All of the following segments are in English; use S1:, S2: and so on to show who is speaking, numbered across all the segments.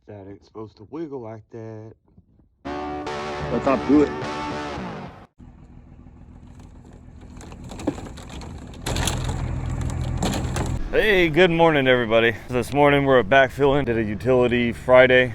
S1: That ain't supposed to wiggle like that.
S2: Let's not do it.
S3: Hey, good morning everybody. This morning we're at Backfilling, did a utility Friday,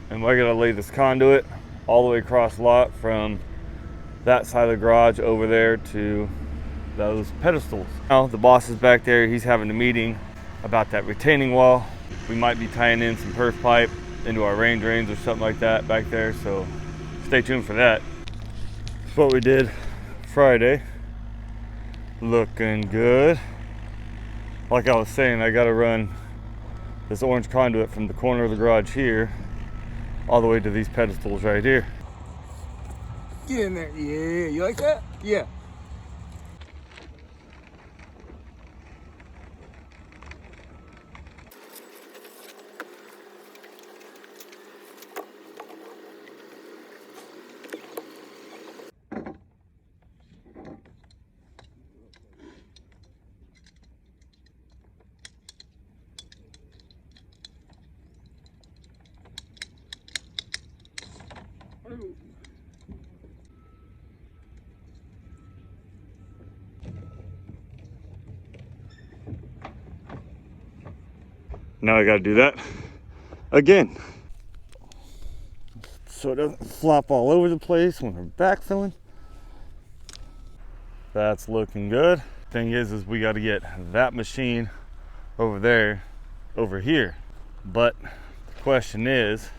S3: and we're gonna lay this conduit all the way across the lot from that side of the garage over there to those pedestals. Now the boss is back there, he's having a meeting about that retaining wall. We might be tying in some perf pipe into our rain drains or something like that back there, so stay tuned for that. That's what we did Friday. Looking good. Like I was saying, I gotta run this orange conduit from the corner of the garage here all the way to these pedestals right here.
S2: Get in there. Yeah, you like that? Yeah.
S3: Now I gotta do that again, so it doesn't flop all over the place when we're backfilling. That's looking good. Thing is we gotta get that machine over there, over here. But the question is,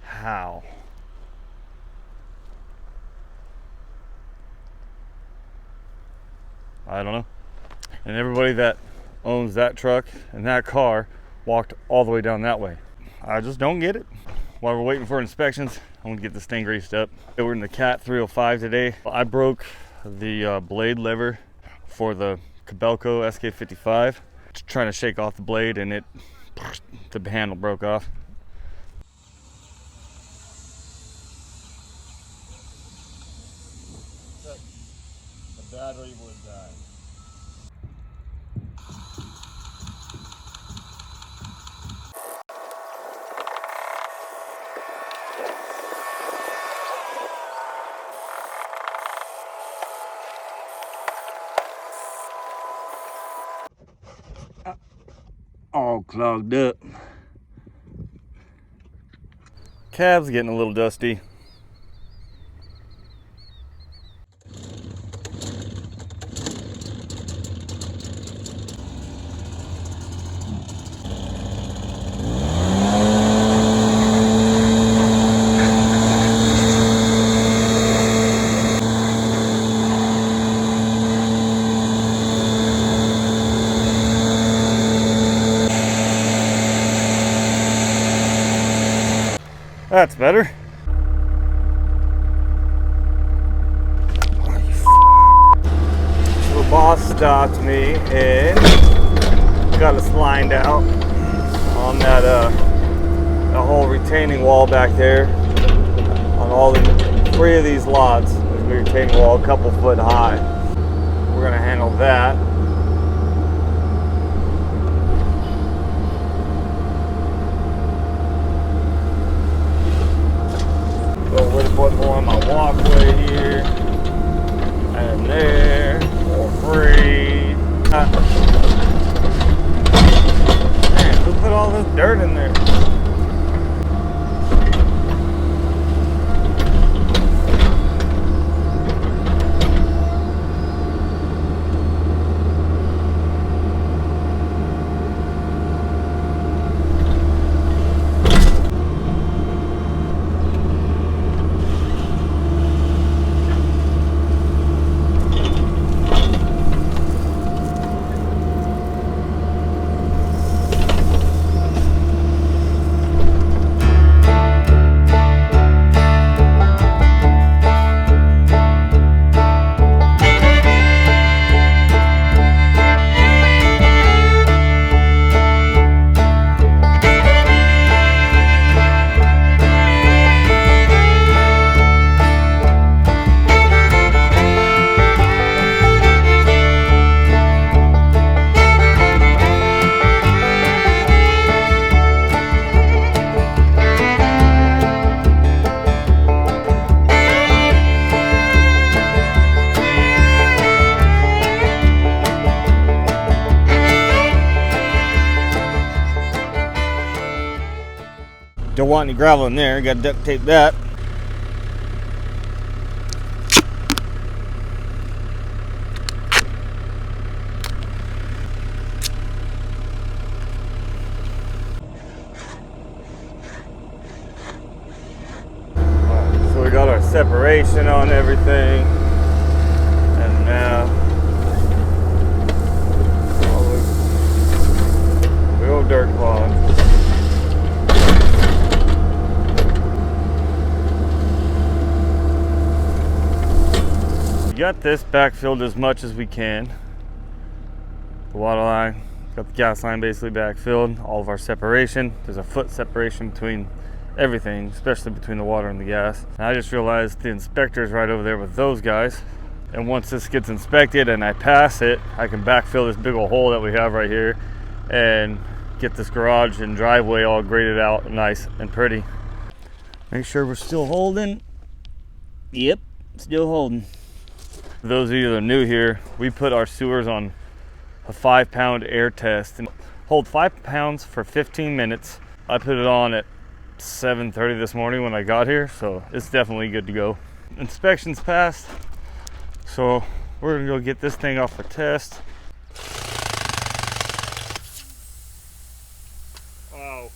S3: how? I don't know. And everybody that owns that truck and that car walked all the way down that way. I just don't get it. While we're waiting for inspections, I'm gonna get this thing greased up. We're in the Cat 305 today. I broke the blade lever for the Cabelco SK55. Trying to shake off the blade and the handle broke off. The battery would die.
S2: All clogged up.
S3: Cab's getting a little dusty. That's better. So the boss stopped me and got us lined out on that whole retaining wall back there. On all three of these lots, there's a retaining wall a couple foot high. We're gonna handle that. So we're gonna put more on my walkway here and there for free. Man, who put all this dirt in there? Don't want any gravel in there. Got to duct tape that. So we got our separation on everything, and now real dirt clog. We got this backfilled as much as we can. The water line, got the gas line basically backfilled. All of our separation. There's a foot separation between everything, especially between the water and the gas. And I just realized the inspector's right over there with those guys. And once this gets inspected and I pass it, I can backfill this big old hole that we have right here and get this garage and driveway all graded out nice and pretty. Make sure we're still holding. Yep, still holding. For those of you that are new here, we put our sewers on a 5-pound air test and hold 5 pounds for 15 minutes. I put it on at 7:30 this morning when I got here, so it's definitely good to go. Inspection's passed, so we're gonna go get this thing off for test. Wow.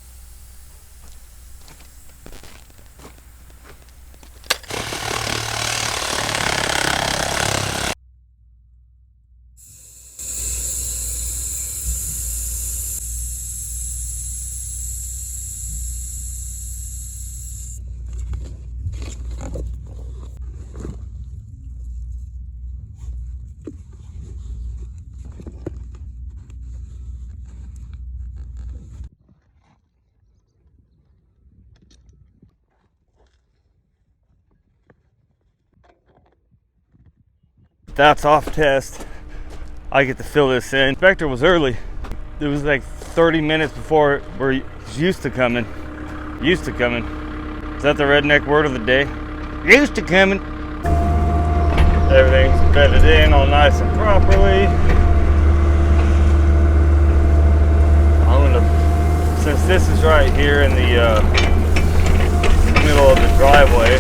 S3: That's off test. I get to fill this in. Inspector was early. It was like 30 minutes before we're used to coming. Used to coming. Is that the redneck word of the day? Used to coming. Everything's bedded in all nice and properly. I'm gonna, since this is right here in the middle of the driveway,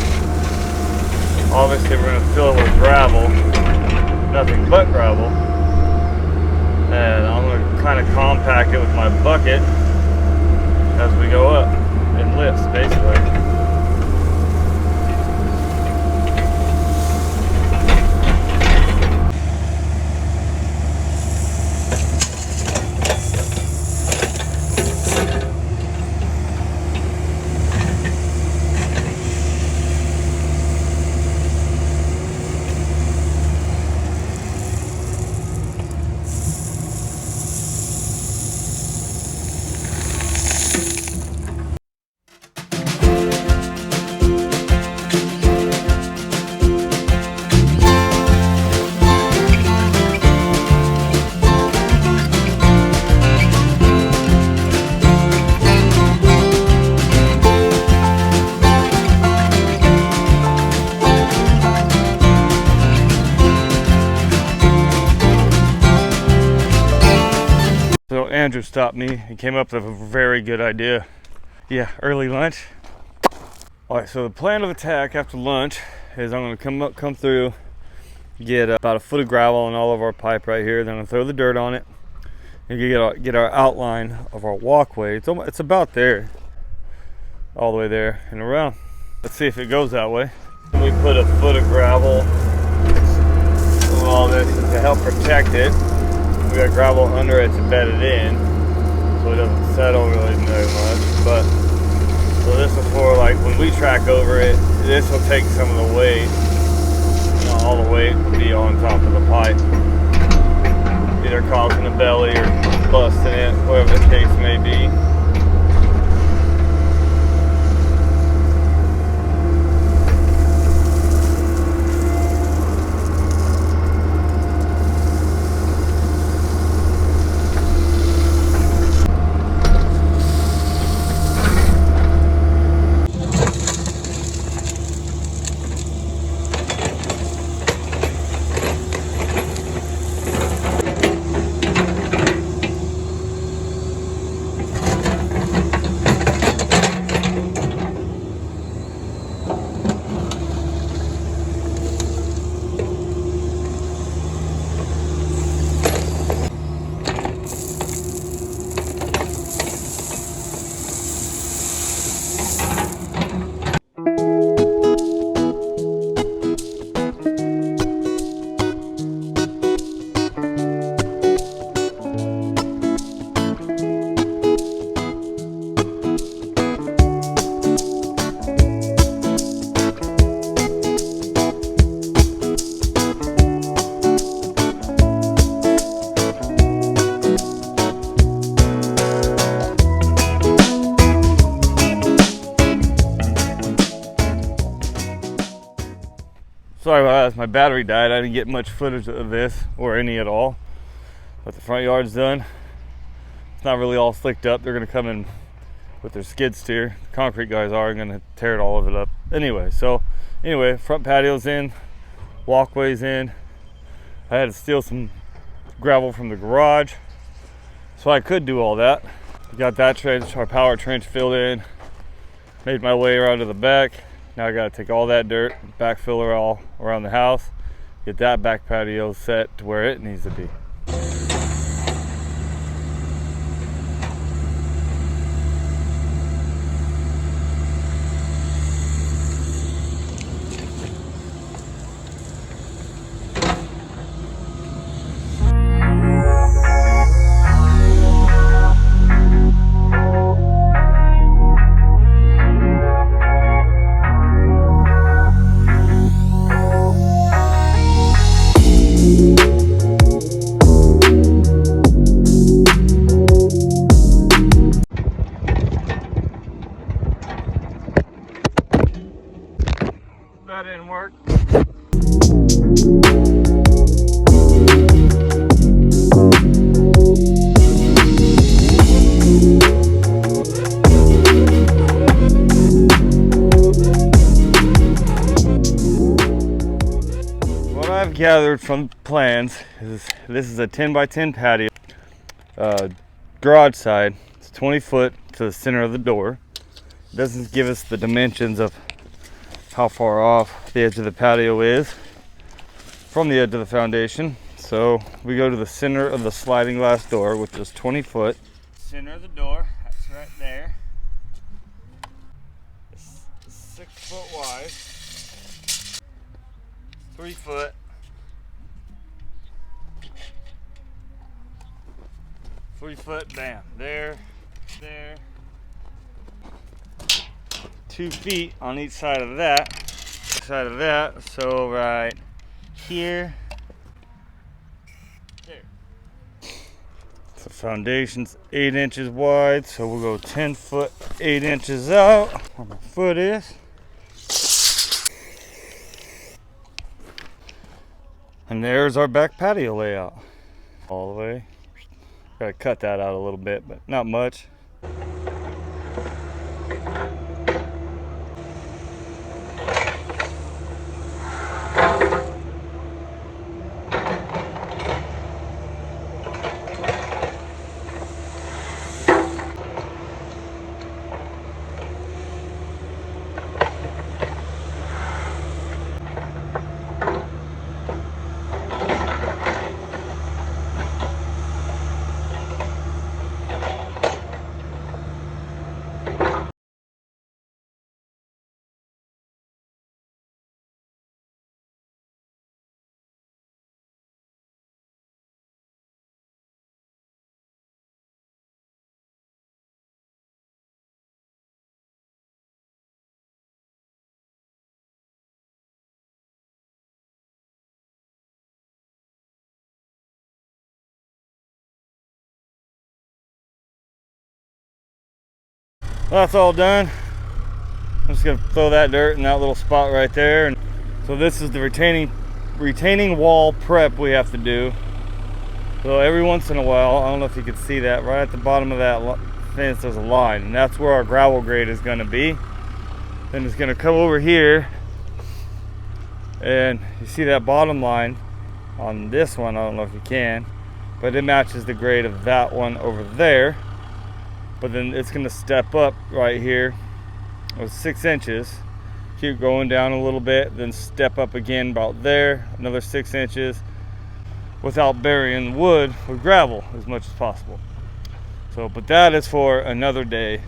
S3: obviously we're gonna fill it with gravel. Nothing but gravel, and I'm going to kind of compact it with my bucket as we go up in lifts basically. So Andrew stopped me and came up with a very good idea. Yeah, early lunch. All right, so the plan of attack after lunch is I'm gonna come through, get about a foot of gravel on all of our pipe right here. Then I'm gonna throw the dirt on it and get our outline of our walkway. It's about there, all the way there and around. Let's see if it goes that way. We put a foot of gravel on all this to help protect it. We got gravel under it embedded in, so it doesn't settle really very much. But so this is for like when we track over it. This will take some of the weight, not all the weight, will be on top of the pipe, either causing a belly or busting it, whatever the case may be. Sorry about that, my battery died. I didn't get much footage of this or any at all. But the front yard's done. It's not really all slicked up. They're gonna come in with their skid steer. The concrete guys are gonna tear all of it up. Anyway, front patio's in, walkway's in. I had to steal some gravel from the garage, so I could do all that. Got that trench, our power trench filled in. Made my way around to the back. Now I gotta take all that dirt, backfill it all around the house, get that back patio set to where it needs to be. That didn't work. What I've gathered from plans is this is a 10 by 10 patio, garage side. It's 20 foot to the center of the door. It doesn't give us the dimensions of how far off the edge of the patio is from the edge of the foundation. So we go to the center of the sliding glass door, which is 20 foot. Center of the door, that's right there. It's 6 foot wide, 3 foot. 3 foot, bam, there. 2 feet on each side of that. So right here. There. The foundation's 8 inches wide, so we'll go 10 foot, 8 inches out where my foot is. And there's our back patio layout. All the way. Gotta cut that out a little bit, but not much. That's all done. I'm just gonna throw that dirt in that little spot right there. And so this is the retaining wall prep we have to do. So every once in a while, I don't know if you can see that, right at the bottom of that fence there's a line, and that's where our gravel grade is gonna be. Then it's gonna come over here, and you see that bottom line on this one, I don't know if you can, but it matches the grade of that one over there. But then it's gonna step up right here with 6 inches, keep going down a little bit, then step up again about there, another 6 inches, without burying wood with gravel as much as possible. So, but that is for another day,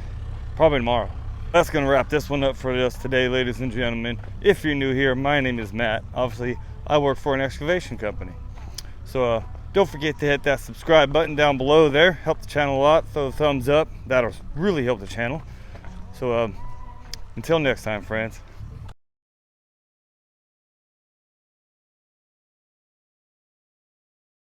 S3: probably tomorrow. That's gonna wrap this one up for us today, ladies and gentlemen. If you're new here, my name is Matt. Obviously, I work for an excavation company. So don't forget to hit that subscribe button down below there. Help the channel a lot. Throw a thumbs up. That'll really help the channel. So until next time, friends.